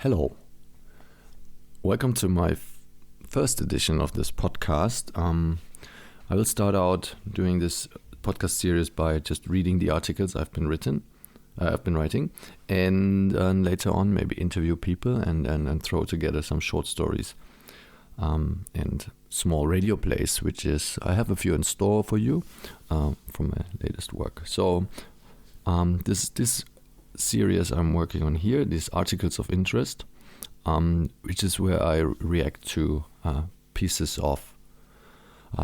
Hello. Welcome to my first edition of this podcast. I will start out doing this podcast series by just reading the articles I've been writing, and later on maybe interview people and throw together some short stories and small radio plays, which is I have a few in store for you from my latest work. So this series I'm working on here, these articles of interest, which is where I react to pieces of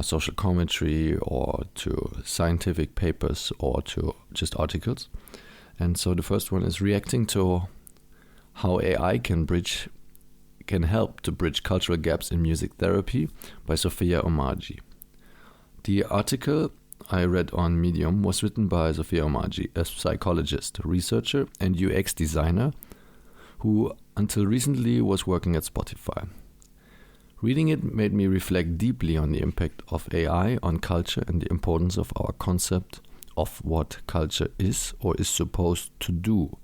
social commentary or to scientific papers or to just articles. And so the first one is reacting to how AI can help to bridge cultural gaps in music therapy by Sophia Omarjee. The article I read on Medium was written by Sophia Omarjee, a psychologist, researcher, and UX designer who until recently was working at Spotify. Reading it made me reflect deeply on the impact of AI on culture and the importance of our concept of what culture is or is supposed to do.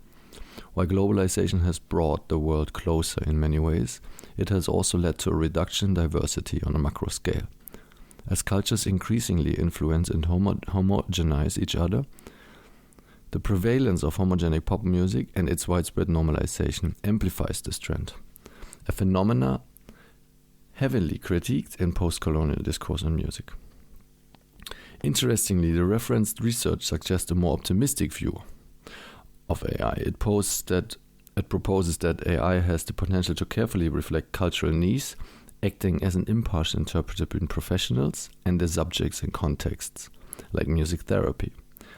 While globalization has brought the world closer in many ways, it has also led to a reduction in diversity on a macro scale. As cultures increasingly influence and homogenize each other, the prevalence of homogenic pop music and its widespread normalization amplifies this trend, a phenomena heavily critiqued in post-colonial discourse on music. Interestingly, the referenced research suggests a more optimistic view of AI. It proposes that AI has the potential to carefully reflect cultural needs, acting as an impartial interpreter between professionals and their subjects and contexts, like music therapy.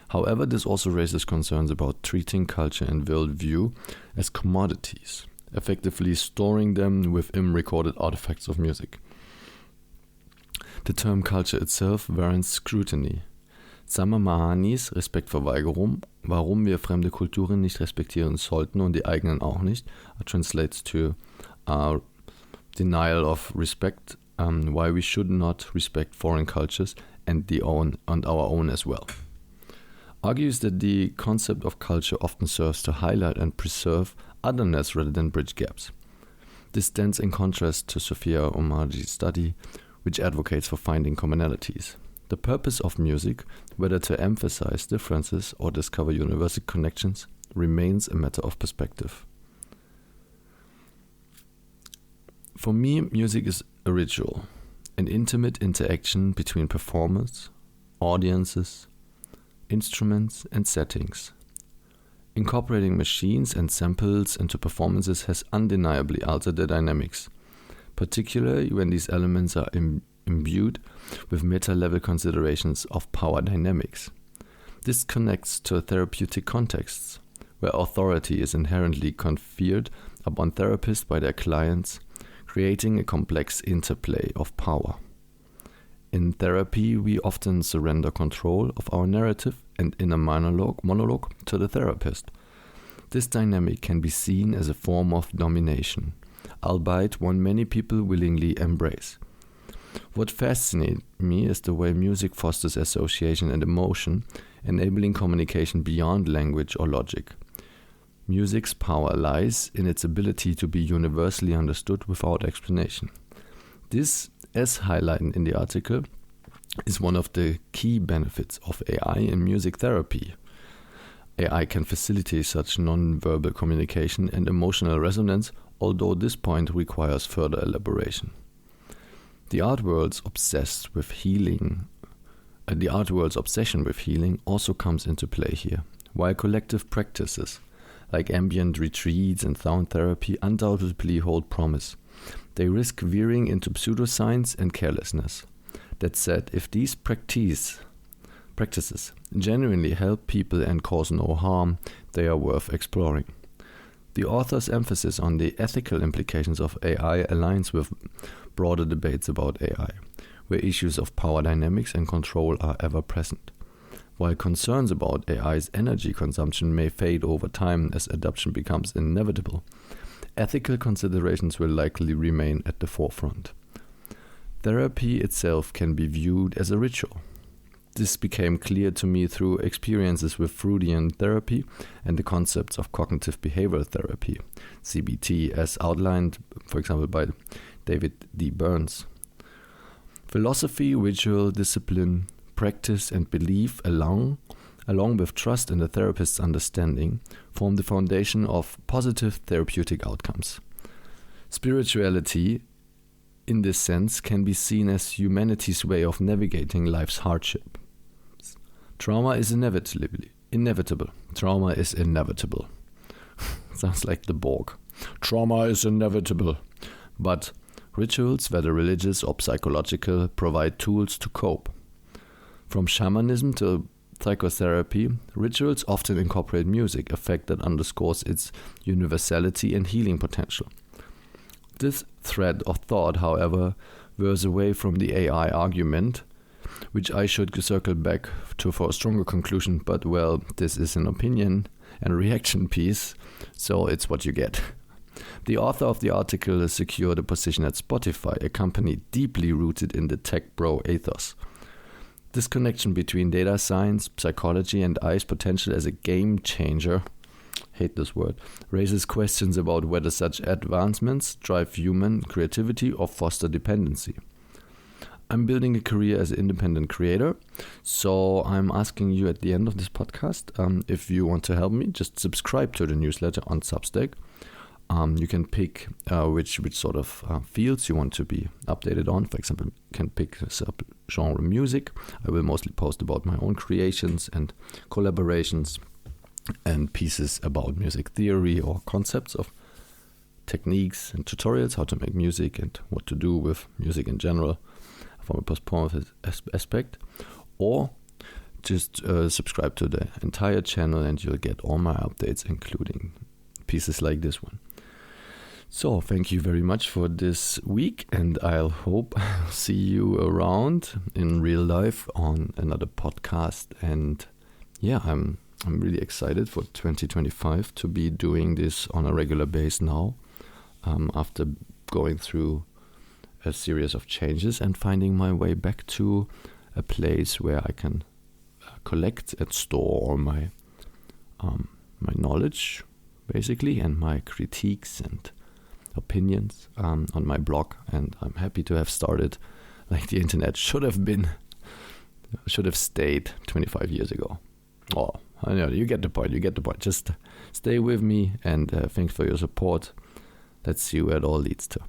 However, this also raises concerns about treating culture and worldview as commodities, effectively storing them within recorded artifacts of music. The term culture itself warrants scrutiny. Sama Mahanis Respektverweigerung, warum wir fremde Kulturen nicht respektieren sollten und die eigenen auch nicht, translates to denial of respect, why we should not respect foreign cultures and our own as well. Argues that the concept of culture often serves to highlight and preserve otherness rather than bridge gaps. This stands in contrast to Sophia Omarjee's study, which advocates for finding commonalities. The purpose of music, whether to emphasize differences or discover universal connections, remains a matter of perspective. For me, music is a ritual, an intimate interaction between performers, audiences, instruments, and settings. Incorporating machines and samples into performances has undeniably altered the dynamics, particularly when these elements are imbued with meta-level considerations of power dynamics. This connects to therapeutic contexts, where authority is inherently conferred upon therapists by their clients, creating a complex interplay of power. In therapy, we often surrender control of our narrative and inner monologue to the therapist. This dynamic can be seen as a form of domination, albeit one many people willingly embrace. What fascinates me is the way music fosters association and emotion, enabling communication beyond language or logic. Music's power lies in its ability to be universally understood without explanation. This, as highlighted in the article, is one of the key benefits of AI in music therapy. AI can facilitate such non-verbal communication and emotional resonance, although this point requires further elaboration. The art world's obsession with healing also comes into play here, while collective practices like ambient retreats and sound therapy undoubtedly hold promise. They risk veering into pseudoscience and carelessness. That said, if these practices genuinely help people and cause no harm, they are worth exploring. The author's emphasis on the ethical implications of AI aligns with broader debates about AI, where issues of power dynamics and control are ever present. While concerns about AI's energy consumption may fade over time as adoption becomes inevitable, ethical considerations will likely remain at the forefront. Therapy itself can be viewed as a ritual. This became clear to me through experiences with Freudian therapy and the concepts of cognitive behavioral therapy, CBT, as outlined, for example, by David D. Burns. Philosophy, ritual, discipline, practice, and belief, along with trust in the therapist's understanding, form the foundation of positive therapeutic outcomes. Spirituality, in this sense, can be seen as humanity's way of navigating life's hardship. Trauma is inevitable. Trauma is inevitable. Sounds like the Borg. Trauma is inevitable. But rituals, whether religious or psychological, provide tools to cope. From shamanism to psychotherapy, rituals often incorporate music, a fact that underscores its universality and healing potential. This thread of thought, however, veers away from the AI argument, which I should circle back to for a stronger conclusion, but well, this is an opinion and reaction piece, so it's what you get. The author of the article has secured a position at Spotify, a company deeply rooted in the tech bro ethos. This connection between data science, psychology, and AI's potential as a game changer, hate this word, raises questions about whether such advancements drive human creativity or foster dependency. I'm building a career as an independent creator, so I'm asking you at the end of this podcast, if you want to help me, just subscribe to the newsletter on Substack. You can pick which sort of fields you want to be updated on. For example, you can pick subgenre music. I will mostly post about my own creations and collaborations and pieces about music theory or concepts of techniques and tutorials, how to make music and what to do with music in general from a performative aspect. Or just subscribe to the entire channel and you'll get all my updates, including pieces like this one. So thank you very much for this week, and I'll hope I'll see you around in real life on another podcast. And yeah, I'm really excited for 2025 to be doing this on a regular basis now, after going through a series of changes and finding my way back to a place where I can collect and store all my knowledge, basically, and my critiques and opinions on my blog. And I'm happy to have started like the internet should have stayed 25 years ago. Oh, I know, you get the point. Just stay with me, and thanks for your support. Let's see where it all leads to.